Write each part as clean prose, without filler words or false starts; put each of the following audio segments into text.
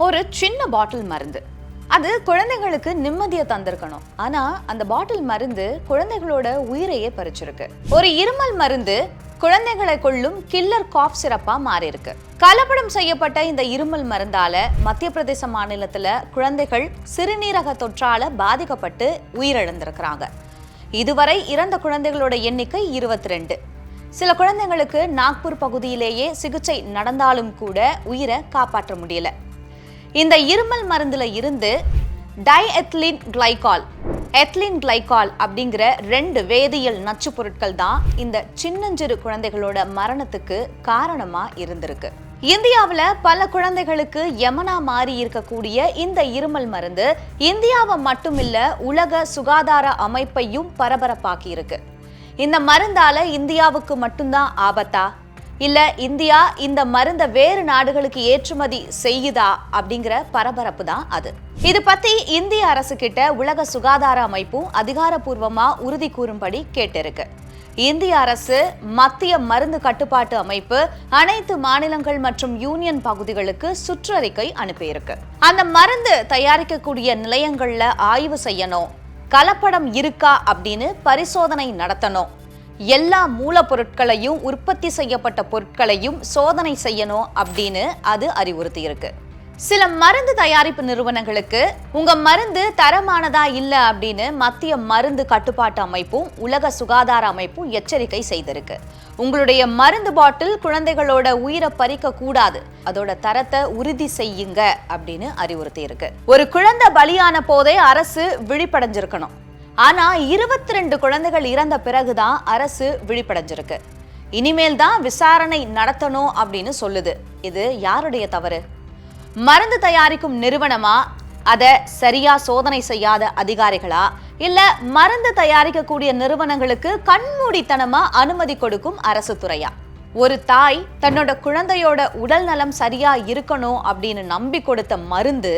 ஒரு சின்ன பாட்டில் மருந்து அது குழந்தைகளுக்கு நிம்மதியை தந்திருக்கணும். ஆனா அந்த பாட்டில் மருந்து குழந்தைகளோட உயிரையே பறிச்சிருக்கு. ஒரு இருமல் மருந்து குழந்தைகளை கொள்ளும் கில்லர் காஃப் சிரப்பா மாறி இருக்கு. கலப்படம் செய்யப்பட்ட இந்த இருமல் மருந்தால மத்திய பிரதேச மாநிலத்துல குழந்தைகள் சிறுநீரக தொற்றால பாதிக்கப்பட்டு உயிரிழந்திருக்கிறாங்க. இதுவரை இறந்த குழந்தைகளோட எண்ணிக்கை 22. சில குழந்தைங்களுக்கு நாக்பூர் பகுதியிலேயே சிகிச்சை நடந்தாலும் கூட உயிரை காப்பாற்ற முடியல. இந்த இருமல் மருந்துல இருந்து டைஎத்திலீன் கிளைகால், எத்திலீன் கிளைகால் அப்படிங்கிற 2 வேதியியல் நச்சு பொருட்கள் தான் இந்த சின்னஞ்சிறு குழந்தைகளோட மரணத்துக்கு காரணமா இருந்திருக்கு. இந்தியாவில் பல குழந்தைகளுக்கு யமனா மாறி இருக்கக்கூடிய இந்த இருமல் மருந்து இந்தியாவை மட்டுமில்ல உலக சுகாதார அமைப்பையும் பரபரப்பாக்கி இருக்கு. இந்த மருந்தால இந்தியாவுக்கு மட்டும்தான் ஆபத்தா, இல்ல இந்தியா இந்த மருந்தை வேறு நாடுகளுக்கு ஏற்றுமதி செய்யுதா அப்படிங்கிற பரபரப்பு தான் அது. இது பத்தி இந்திய அரசு கிட்ட உலக சுகாதார அமைப்பும் அதிகாரப்பூர்வமா உறுதி கூறும்படி கேட்டிருக்கு. இந்திய அரசு மத்திய மருந்து கட்டுப்பாட்டு அமைப்பு அனைத்து மாநிலங்கள் மற்றும் யூனியன் பகுதிகளுக்கு சுற்றறிக்கை அனுப்பியிருக்கு. அந்த மருந்து தயாரிக்கக்கூடிய நிலையங்கள்ல ஆய்வு செய்யணும், கலப்படம் இருக்கா அப்படின்னு பரிசோதனை நடத்தணும், எல்லா மூலப்பொருட்களையும் உற்பத்தி செய்யப்பட்ட பொருட்களையும் சோதனை செய்யணும் அப்படின்னு அது அறிவுறுத்தி இருக்கு. சில மருந்து தயாரிப்பு நிறுவனங்களுக்கு உங்க மருந்து தரமானதா இல்ல அப்படின்னு மத்திய மருந்து கட்டுப்பாட்டு அமைப்பும் உலக சுகாதார அமைப்பும் எச்சரிக்கை செய்திருக்கு. உங்களுடைய மருந்து பாட்டில் குழந்தைகளோட உயிரை பறிக்க கூடாது, அதோட தரத்தை உறுதி செய்யுங்க அப்படின்னு அறிவுறுத்தி இருக்கு. ஒரு குழந்தை பலியான போதே அரசு விழிப்படைஞ்சிருக்கணும். ஆனா 22 குழந்தைகள் இறந்த பிறகுதான் அரசு விழிப்படைஞ்சிருக்கு. இனிமேல் தான் விசாரணை நடத்தணும் அப்படின்னு சொல்லுது. இது யாருடைய தவறு? மருந்து தயாரிக்கும் நிறுவனமா, அதை சரியா சோதனை செய்யாத அதிகாரிகளா, இல்ல மருந்து தயாரிக்கக்கூடிய நிறுவனங்களுக்கு கண்மூடித்தனமா அனுமதி கொடுக்கும் அரசு துறையா? ஒரு தாய் தன்னோட குழந்தையோட உடல் நலம் சரியா இருக்கணும் அப்படின்னு நம்பி கொடுத்த மருந்து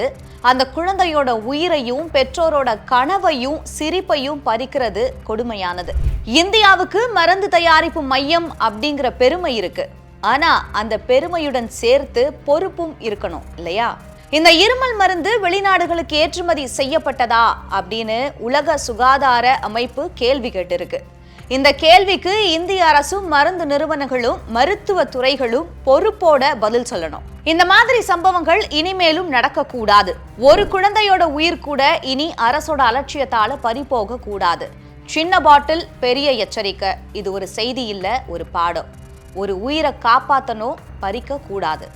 அந்த குழந்தையோட உயிரையும் பெற்றோரோட கனவையும் சிரிப்பையும் பறிக்கிறது கொடுமையானது. இந்தியாவுக்கு மருந்து தயாரிப்பு மையம் அப்படிங்கிற பெருமை இருக்கு. ஆனா அந்த பெருமையுடன் சேர்த்து பொறுப்பும் இருக்கணும் இல்லையா? இந்த இருமல் மருந்து வெளிநாடுகளுக்கு ஏற்றுமதி செய்யப்பட்டதா அப்படின்னு உலக சுகாதார அமைப்பு கேள்வி கேட்டிருக்கு. இந்த கேள்விக்கு இந்திய அரசும் மருந்து நிறுவனங்களும் மருத்துவ துறைகளும் பொறுப்போட பதில் சொல்லணும். இந்த மாதிரி சம்பவங்கள் இனிமேலும் நடக்கக்கூடாது. ஒரு குழந்தையோட உயிர் கூட இனி அரசோட அலட்சியத்தால பறிபோக கூடாது. சின்ன பாட்டில் பெரிய எச்சரிக்கை. இது ஒரு செய்தி இல்ல, ஒரு பாடம். ஒரு உயிரை காப்பாத்தணும், பறிக்க கூடாது.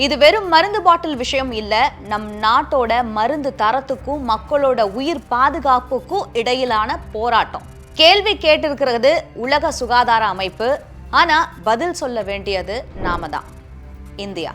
இது வெறும் மருந்து பாட்டில் விஷயம் இல்ல, நம் நாட்டோட மருந்து தரத்துக்கும் மக்களோட உயிர் பாதுகாப்புக்கும் இடையிலான போராட்டம். கேள்வி கேட்டிருக்கிறது உலக சுகாதார அமைப்பு, ஆனா பதில் சொல்ல வேண்டியது நாம தான், இந்தியா.